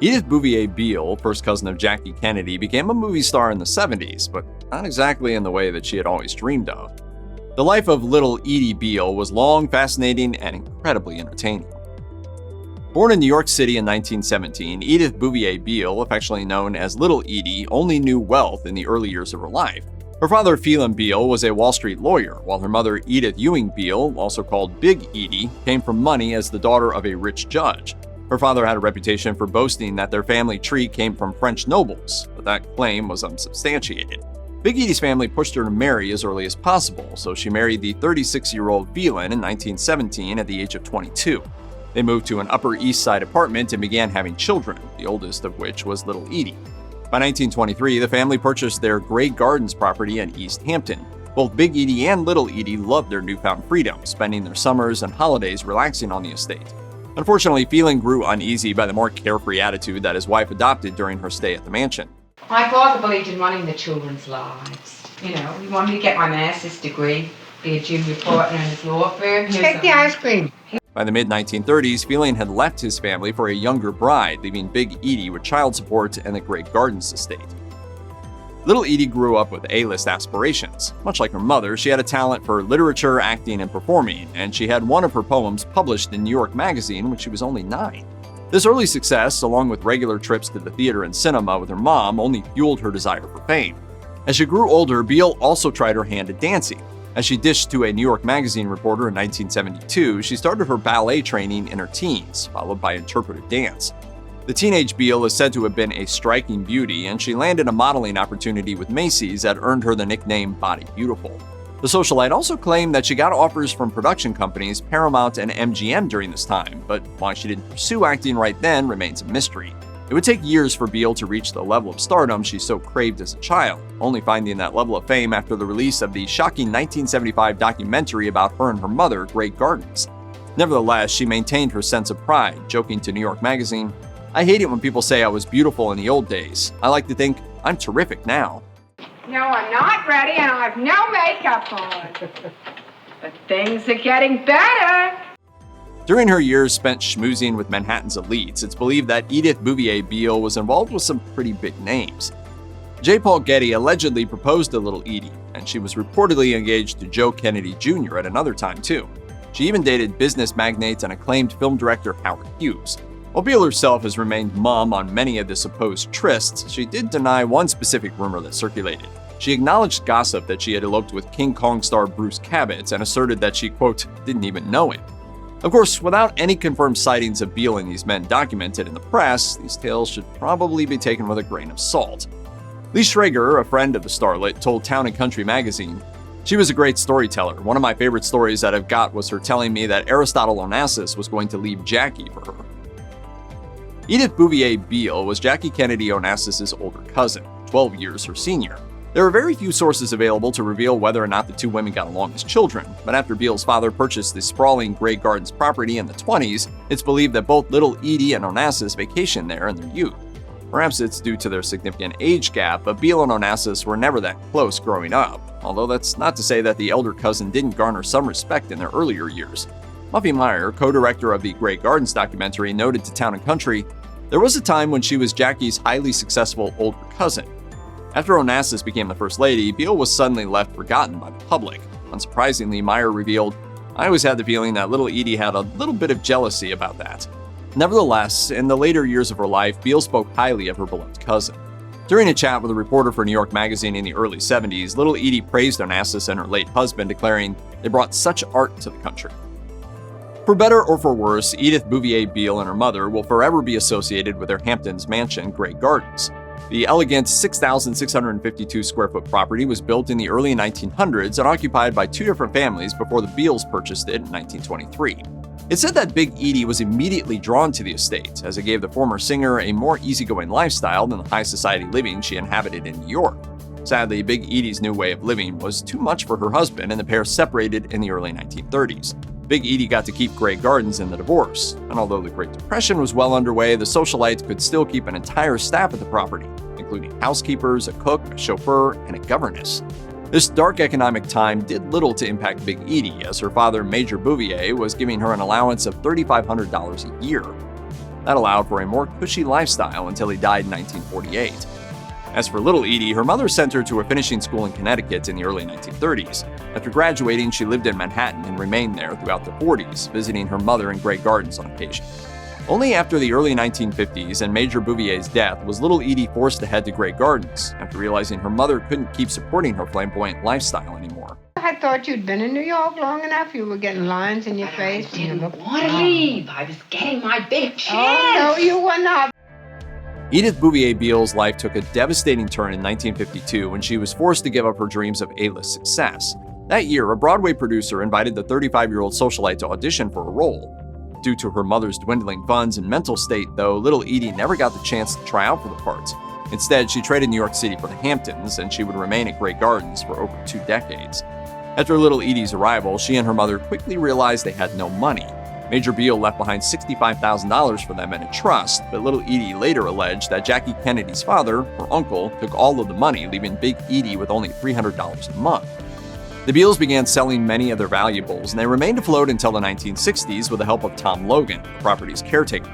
Edith Bouvier Beale, first cousin of Jackie Kennedy, became a movie star in the 70s, but not exactly in the way that she had always dreamed of. The life of little Edie Beale was long, fascinating, and incredibly entertaining. Born in New York City in 1917, Edith Bouvier Beale, affectionately known as Little Edie, only knew wealth in the early years of her life. Her father, Phelan Beale, was a Wall Street lawyer, while her mother, Edith Ewing Beale, also called Big Edie, came from money as the daughter of a rich judge. Her father had a reputation for boasting that their family tree came from French nobles, but that claim was unsubstantiated. Big Edie's family pushed her to marry as early as possible, so she married the 36-year-old Phelan in 1917 at the age of 22. They moved to an Upper East Side apartment and began having children, the oldest of which was little Edie. By 1923, the family purchased their Grey Gardens property in East Hampton. Both Big Edie and Little Edie loved their newfound freedom, spending their summers and holidays relaxing on the estate. Unfortunately, Phelan grew uneasy by the more carefree attitude that his wife adopted during her stay at the mansion. My father believed in running the children's lives. You know, he wanted me to get my master's degree, be a junior partner in his law firm. Take the ice cream. By the mid-1930s, Phelan had left his family for a younger bride, leaving Big Edie with child support and the Grey Gardens estate. Little Edie grew up with A-list aspirations. Much like her mother, she had a talent for literature, acting, and performing, and she had one of her poems published in New York Magazine when she was only 9. This early success, along with regular trips to the theater and cinema with her mom, only fueled her desire for fame. As she grew older, Beale also tried her hand at dancing. As she dished to a New York Magazine reporter in 1972, she started her ballet training in her teens, followed by interpretive dance. The teenage Beale is said to have been a striking beauty, and she landed a modeling opportunity with Macy's that earned her the nickname Body Beautiful. The socialite also claimed that she got offers from production companies Paramount and MGM during this time, but why she didn't pursue acting right then remains a mystery. It would take years for Beale to reach the level of stardom she so craved as a child, only finding that level of fame after the release of the shocking 1975 documentary about her and her mother, Grey Gardens. Nevertheless, she maintained her sense of pride, joking to New York Magazine, "I hate it when people say I was beautiful in the old days. I like to think I'm terrific now." No, I'm not ready and I have no makeup on. But things are getting better. During her years spent schmoozing with Manhattan's elites, it's believed that Edith Bouvier Beale was involved with some pretty big names. J. Paul Getty allegedly proposed to little Edie, and she was reportedly engaged to Joe Kennedy Jr. at another time too. She even dated business magnate and acclaimed film director Howard Hughes. While Beale herself has remained mum on many of the supposed trysts, she did deny one specific rumor that circulated. She acknowledged gossip that she had eloped with King Kong star Bruce Cabot and asserted that she, quote, didn't even know him. Of course, without any confirmed sightings of Beale and these men documented in the press, these tales should probably be taken with a grain of salt. Lee Schrager, a friend of the starlet, told Town & Country magazine, "She was a great storyteller. One of my favorite stories that I've got was her telling me that Aristotle Onassis was going to leave Jackie for her." Edith Bouvier Beale was Jackie Kennedy Onassis' older cousin, 12 years her senior. There are very few sources available to reveal whether or not the two women got along as children, but after Beale's father purchased the sprawling Grey Gardens property in the 20s, it's believed that both little Edie and Onassis vacationed there in their youth. Perhaps it's due to their significant age gap, but Beale and Onassis were never that close growing up, although that's not to say that the elder cousin didn't garner some respect in their earlier years. Muffy Meyer, co-director of the Grey Gardens documentary, noted to Town & Country, "There was a time when she was Jackie's highly successful older cousin. After Onassis became the First Lady, Beale was suddenly left forgotten by the public. Unsurprisingly, Meyer revealed, I always had the feeling that little Edie had a little bit of jealousy about that." Nevertheless, in the later years of her life, Beale spoke highly of her beloved cousin. During a chat with a reporter for New York Magazine in the early 70s, little Edie praised Onassis and her late husband, declaring, "They brought such art to the country." For better or for worse, Edith Bouvier Beale and her mother will forever be associated with their Hamptons mansion, Grey Gardens. The elegant 6,652 square foot property was built in the early 1900s and occupied by two different families before the Beales purchased it in 1923. It's said that Big Edie was immediately drawn to the estate, as it gave the former singer a more easygoing lifestyle than the high society living she inhabited in New York. Sadly, Big Edie's new way of living was too much for her husband, and the pair separated in the early 1930s. Big Edie got to keep Grey Gardens in the divorce, and although the Great Depression was well underway, the socialites could still keep an entire staff at the property, including housekeepers, a cook, a chauffeur, and a governess. This dark economic time did little to impact Big Edie, as her father, Major Bouvier, was giving her an allowance of $3,500 a year. That allowed for a more cushy lifestyle until he died in 1948. As for little Edie, her mother sent her to a finishing school in Connecticut in the early 1930s. After graduating, she lived in Manhattan and remained there throughout the 40s, visiting her mother in Grey Gardens on occasion. Only after the early 1950s and Major Bouvier's death was little Edie forced to head to Grey Gardens, after realizing her mother couldn't keep supporting her flamboyant lifestyle anymore. I thought you'd been in New York long enough. You were getting lines in your face. I didn't want to leave. I was getting my big chance. Oh, no, you were not. Edith Bouvier Beale's life took a devastating turn in 1952 when she was forced to give up her dreams of A-list success. That year, a Broadway producer invited the 35-year-old socialite to audition for a role. Due to her mother's dwindling funds and mental state, though, little Edie never got the chance to try out for the part. Instead, she traded New York City for the Hamptons, and she would remain at Grey Gardens for over 2 decades. After little Edie's arrival, she and her mother quickly realized they had no money. Major Beale left behind $65,000 for them in a trust, but little Edie later alleged that Jackie Kennedy's father, her uncle, took all of the money, leaving Big Edie with only $300 a month. The Beales began selling many of their valuables, and they remained afloat until the 1960s with the help of Tom Logan, the property's caretaker.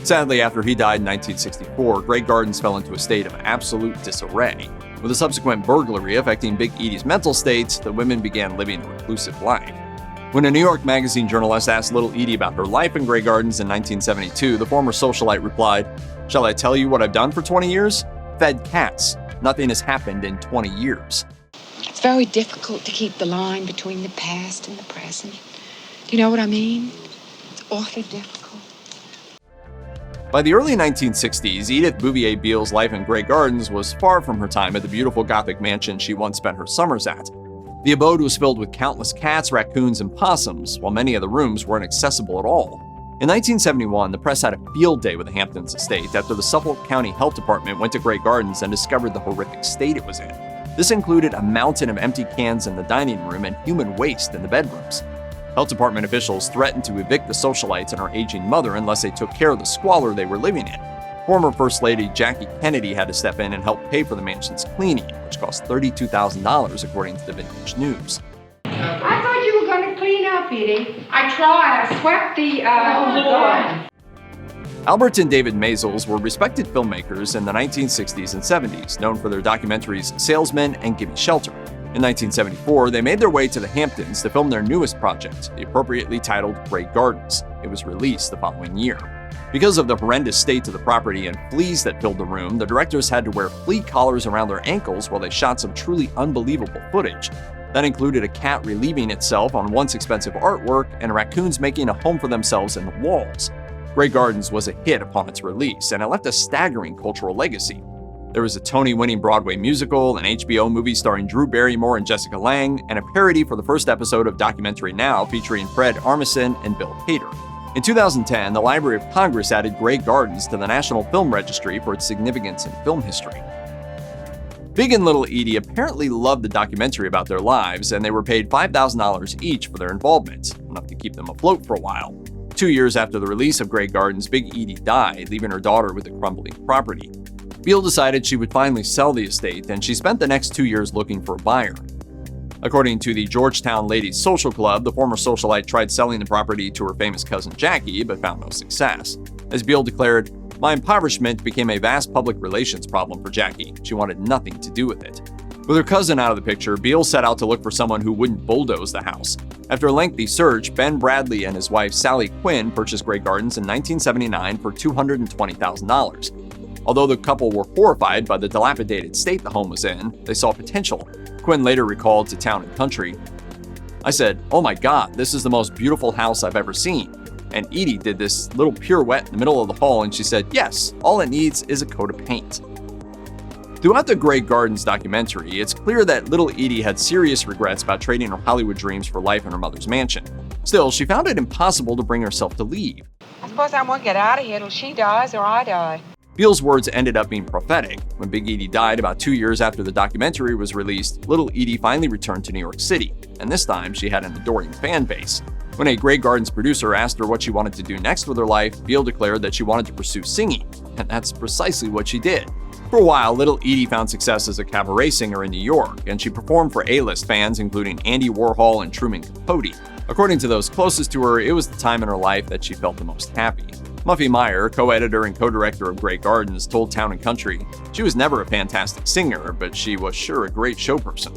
Sadly, after he died in 1964, Grey Gardens fell into a state of absolute disarray. With a subsequent burglary affecting Big Edie's mental state, the women began living a reclusive life. When a New York Magazine journalist asked little Edie about her life in Grey Gardens in 1972, the former socialite replied, "Shall I tell you what I've done for 20 years? Fed cats. Nothing has happened in 20 years. It's very difficult to keep the line between the past and the present. Do you know what I mean? It's awfully difficult." By the early 1960s, Edith Bouvier Beale's life in Grey Gardens was far from her time at the beautiful Gothic mansion she once spent her summers at. The abode was filled with countless cats, raccoons, and possums, while many of the rooms weren't accessible at all. In 1971, the press had a field day with the Hamptons estate after the Suffolk County Health Department went to Grey Gardens and discovered the horrific state it was in. This included a mountain of empty cans in the dining room and human waste in the bedrooms. Health Department officials threatened to evict the socialites and her aging mother unless they took care of the squalor they were living in. Former First Lady Jackie Kennedy had to step in and help pay for the mansion's cleaning, which cost $32,000 according to the Vintage News. I thought you were going to clean up, Edie. I tried. I swept the floor. Albert and David Maysles were respected filmmakers in the 1960s and 70s, known for their documentaries Salesmen and Gimme Shelter. In 1974, they made their way to the Hamptons to film their newest project, the appropriately titled Grey Gardens. It was released the following year. Because of the horrendous state of the property and fleas that filled the room, the directors had to wear flea collars around their ankles while they shot some truly unbelievable footage. That included a cat relieving itself on once expensive artwork and raccoons making a home for themselves in the walls. Grey Gardens was a hit upon its release, and it left a staggering cultural legacy. There was a Tony-winning Broadway musical, an HBO movie starring Drew Barrymore and Jessica Lange, and a parody for the first episode of Documentary Now featuring Fred Armisen and Bill Hader. In 2010, the Library of Congress added Grey Gardens to the National Film Registry for its significance in film history. Big and Little Edie apparently loved the documentary about their lives, and they were paid $5,000 each for their involvement, enough to keep them afloat for a while. 2 years after the release of Grey Gardens, Big Edie died, leaving her daughter with the crumbling property. Beale decided she would finally sell the estate, and she spent the next 2 years looking for a buyer. According to the Georgetown Ladies Social Club, the former socialite tried selling the property to her famous cousin Jackie, but found no success. As Beale declared, "My impoverishment became a vast public relations problem for Jackie. She wanted nothing to do with it." With her cousin out of the picture, Beale set out to look for someone who wouldn't bulldoze the house. After a lengthy search, Ben Bradley and his wife Sally Quinn purchased Grey Gardens in 1979 for $220,000. Although the couple were horrified by the dilapidated state the home was in, they saw potential. Quinn later recalled to Town and Country, "I said, 'Oh my God, this is the most beautiful house I've ever seen.' And Edie did this little pirouette in the middle of the hall and she said, 'Yes, all it needs is a coat of paint.'" Throughout the Grey Gardens documentary, it's clear that little Edie had serious regrets about trading her Hollywood dreams for life in her mother's mansion. Still, she found it impossible to bring herself to leave. I suppose I won't get out of here till she dies or I die. Beale's words ended up being prophetic. When Big Edie died about 2 years after the documentary was released, little Edie finally returned to New York City, and this time she had an adoring fan base. When a Grey Gardens producer asked her what she wanted to do next with her life, Beale declared that she wanted to pursue singing, and that's precisely what she did. For a while, little Edie found success as a cabaret singer in New York, and she performed for A-list fans including Andy Warhol and Truman Capote. According to those closest to her, it was the time in her life that she felt the most happy. Muffy Meyer, co-editor and co-director of Grey Gardens, told Town & Country she was never a fantastic singer, but she was sure a great show person.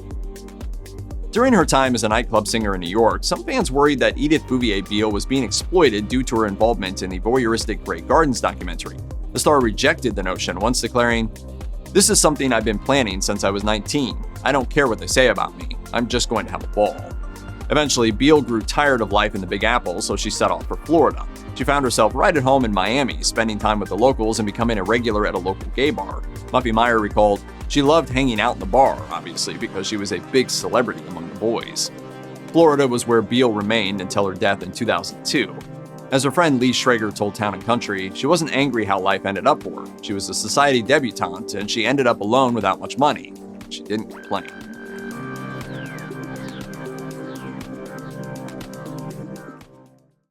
During her time as a nightclub singer in New York, some fans worried that Edith Bouvier Beale was being exploited due to her involvement in the voyeuristic Grey Gardens documentary. The star rejected the notion, once declaring, "This is something I've been planning since I was 19. I don't care what they say about me. I'm just going to have a ball." Eventually, Beale grew tired of life in the Big Apple, so she set off for Florida. She found herself right at home in Miami, spending time with the locals and becoming a regular at a local gay bar. Muffy Meyer recalled, "She loved hanging out in the bar, obviously, because she was a big celebrity among the boys." Florida was where Beale remained until her death in 2002. As her friend Lee Schrager told Town & Country, she wasn't angry how life ended up for her. She was a society debutante, and she ended up alone without much money. She didn't complain.